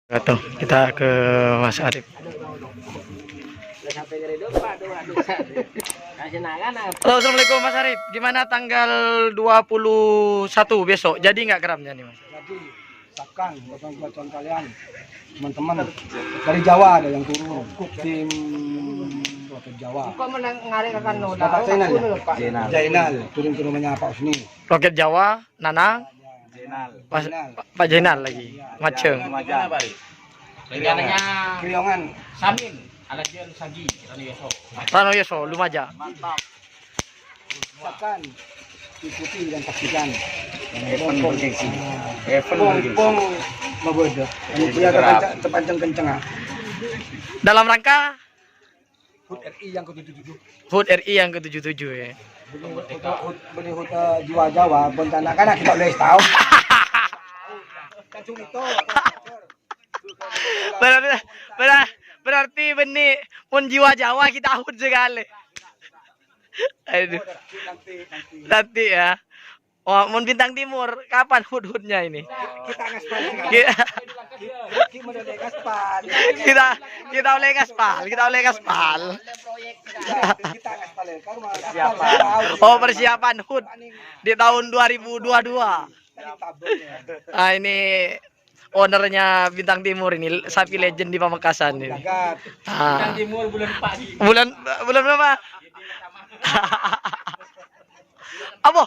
Atau kita ke Mas Arif. Halo, assalamualaikum Mas Arif. Gimana tanggal 21 besok? Jadi nggak keramnya nih Mas? Jadi sakan buat kalian teman-teman dari Jawa ada yang turun tim Roket Jawa. Bapak Zainal ya? Zainal turun ke rumahnya Pak Usni. Roket Jawa, Nanang, Pak Zainal lagi, Maceng. Rencananya Kriongan Samin, Alajian Sagi, Rano Yoso, Lumaja. Mantap. sakan ikuti dan pastikan. Event bergengsi. Pong mabodo. Punya kencang-kencang. Dalam rangka HUT RI yang ke-77. HUT RI yang ke-77 ya. Beli HUT jiwa Jawa, bencana kan kita boleh tahu. Kan cuma itu. Berarti benih pun jiwa Jawa kita HUT sekali. Aduh. Nanti ya. Oh, mun Bintang Timur kapan HUT-HUT-nya ini? Kita ngaspal. Kita oleh gaspal. Kita ngaspal. Oh, persiapan HUT di tahun 2022. Ah, ini ownernya Bintang Timur ini, sapi legend di Pamekasan ini. Ah. Timur bulan pagi. Bulan berapa? Apa?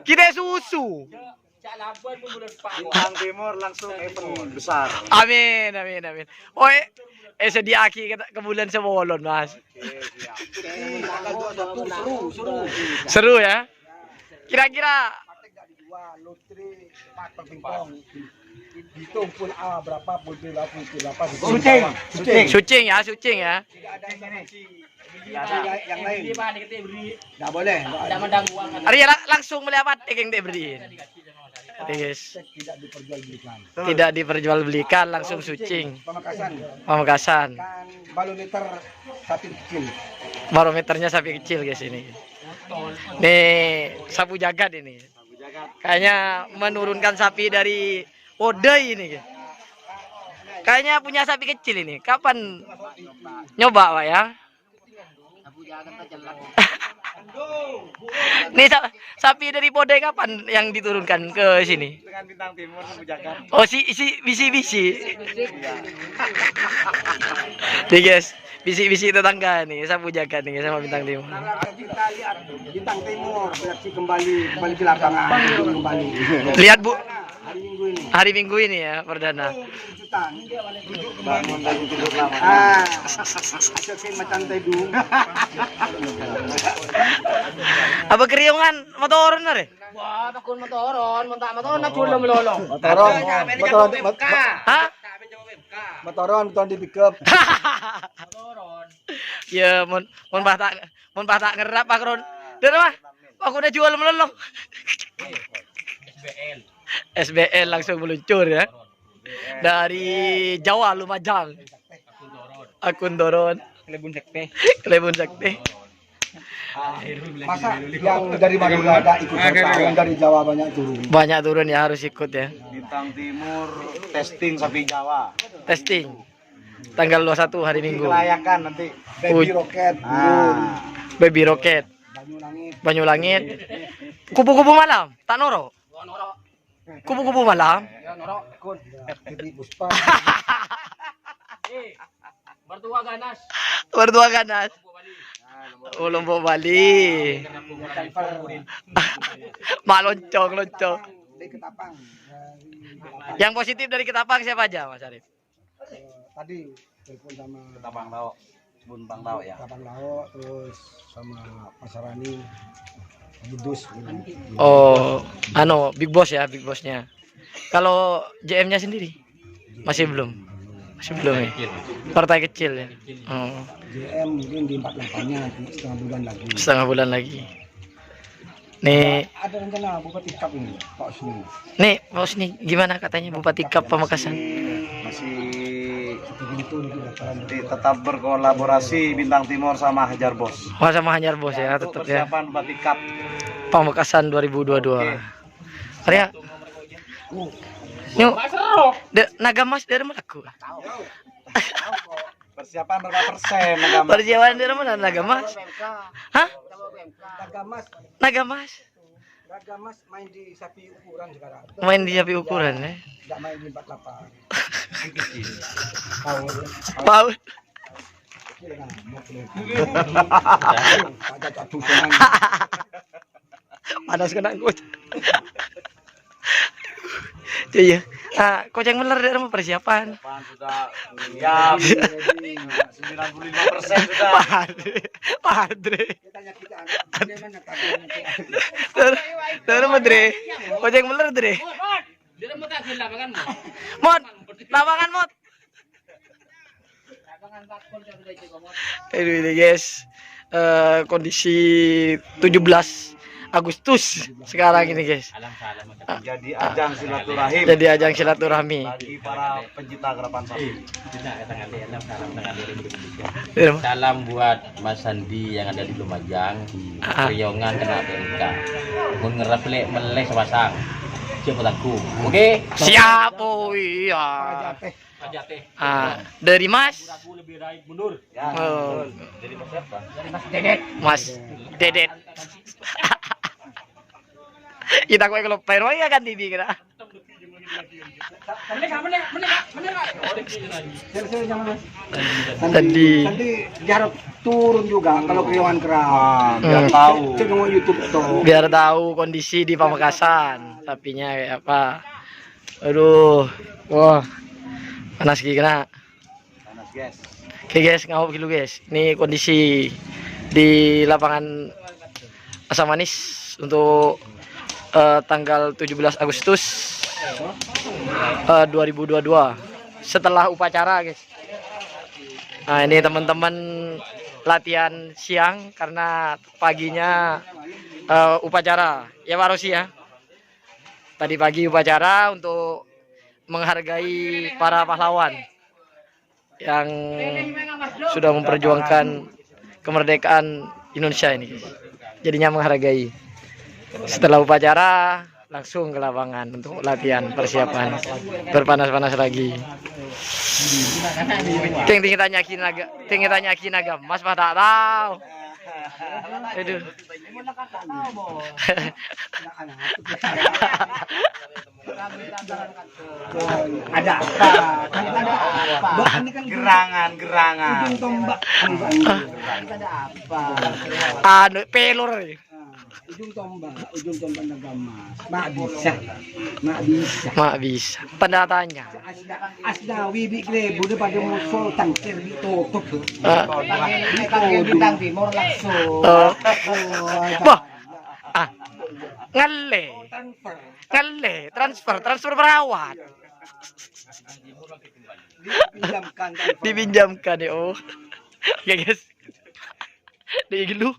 Kita susu. Bulan pagi. Bintang Timur langsung event besar. Amin. Oh, sediaki ke bulan Sewolon, Mas. Seru ya. Kira-kira Lutri pingpong hitung pun berapa Sucing ya. tidak ada yang lain nggak boleh Ada mandang uang kan. Ari langsung melihat yang diberiin. Yes. tidak diperjualbelikan Tidak diperjualbelikan, langsung sucing. Pamekasan Pamekasan. kan barometer sapi kecil Barometernya sapi kecil guys ini. Nih, sapu jagat ini. Kayaknya menurunkan sapi dari Odai ini. Kayaknya punya sapi kecil ini. Kapan nyoba, Pak ya? Nih sapi dari Podai kapan yang diturunkan ke sini? dengan Bintang Timur sapu jagat Oh, bisi-bisi. Nih guys, bisi-bisi tetangga nih, sapu jagat nih sama Bintang Timur. kita lihat Bintang Timur beraksi kembali ke lapangan kembali Lihat Bu, hari Minggu ini hari Minggu ini ya perdana. kejutan Bangun lagi tidur lama. ajakin macam tedu Apa keriongan motoran na re? Wah, takun motoron na chulo melolo. Ha? motoron di pick up Motoron. Ya mon bata ngerap Pak Ron. Dere mah. Aku udah jual melolong. SBL. SBL langsung meluncur ya. Dari Jawa Lumajang. Akun Doron. Klebun Sekte. masa yang dari Madura ada ikut serta yang dari Jawa banyak turun Banyak turun ya, harus ikut ya. Bintang Timur testing sapi Jawa. Testing. Tanggal 21 hari Minggu. Kelayakan nanti. baby roket turun Baby Rocket. Banyu Langit Banyu Langit. Kupu-kupu malam. Tak noro. Kupu-kupu malam. baby Puspa Bertua ganas. Berdua ganas. Oh, Lombok Bali. Mak loncong. dari Ketapang Yang positif dari Ketapang siapa aja, Mas Arif? tadi telepon sama Ketapang Tau. Buntang Tau ya. Ketapang Lao terus sama Pasarani Budus Oh, Big Boss ya, Big Bossnya. Kalau JM-nya sendiri masih belum ya. Partai kecil ya. Oh, JM mungkin di 48-nya nanti setengah bulan lagi. Nih, ada rencana Bupati Kap ini Pak Usni Pak Usni gimana katanya Bupati Kap Pamekasan? Masih itu nanti tetap berkolaborasi Bintang Timur sama Hajar Bos. Oh, sama Hanyar Bos ya, Untuk tetap ya. persiapan Bupati Cup. Pamekasan 2022. Arya, Nyo, Masuk. Nagamas dari mana aku? Persiapan berapa persen? Nagamas? Perjalanan dari mana Nagamas? Hah? Nagamas, Nagamas? Nagamas main di sapi ukuran sekarang. Main di sapi ukuran ya? Enggak main di 48. Paul. Ada satu senang. Panas kena coach. Iya. Ah, coach yang bener dari persiapan. Depan sudah siap. 95% sudah. Padre. Tanya kita bagaimana keadaannya. Terus Padre. Coach yang bener Dre. Dia mau tak gila kan? Mod. Lapangan mod. Aduh ini guys. Kondisi 17 Agustus sekarang ini guys. Jadi ajang silaturahim Jadi ajang silaturahmi. bagi para pencinta kerapan sapi. Salam buat Mas Sandi yang ada di Lumajang di Priyongan kena Amerika. Mun ngerap meleh sepasang. Siapa takku? Oke. Siap, oh iya. Pajate. Ah, dari Mas. Aku lebih baik mundur. Ya. Oh, Jadi Mas siapa? Mas Dedet. Kita kue kalau pero ya kan TV kira. Tadi. Nanti jarang turun juga kalau kriwangan keram. Biar tahu. Cek mau YouTube tuh. Biar tahu kondisi di Pamekasan sapinya kayak apa. Aduh, wah panas kira. Panas guys. Oke guys, ngawuk dulu guys. Ini kondisi di lapangan Asam Manis untuk tanggal 17 Agustus 2022 setelah upacara guys. Nah ini teman-teman latihan siang karena paginya upacara ya Pak Rosi ya. Tadi pagi upacara untuk menghargai para pahlawan yang sudah memperjuangkan kemerdekaan Indonesia ini guys. Jadinya menghargai. Setelah upacara langsung ke lapangan untuk latihan persiapan berpanas-panas lagi. Tinggi tanya naga, Mas mah tak tahu. Aduh. Ada apa? Ada apa? Ini kan Gerangan. ujung tombak. Ada apa? Anu pelor. Ujung tombak Nagamas. Mak bisa. Mak bisa. Mak bisa. Pendatanya. Asda wibi klebu pada musuh tangkir ditutup. Bintang Timur langsung. Wah. Ah. Transfer perawat. Dipinjamkan. Dipinjamkan ya. Oh. Oke guys. Di dulu.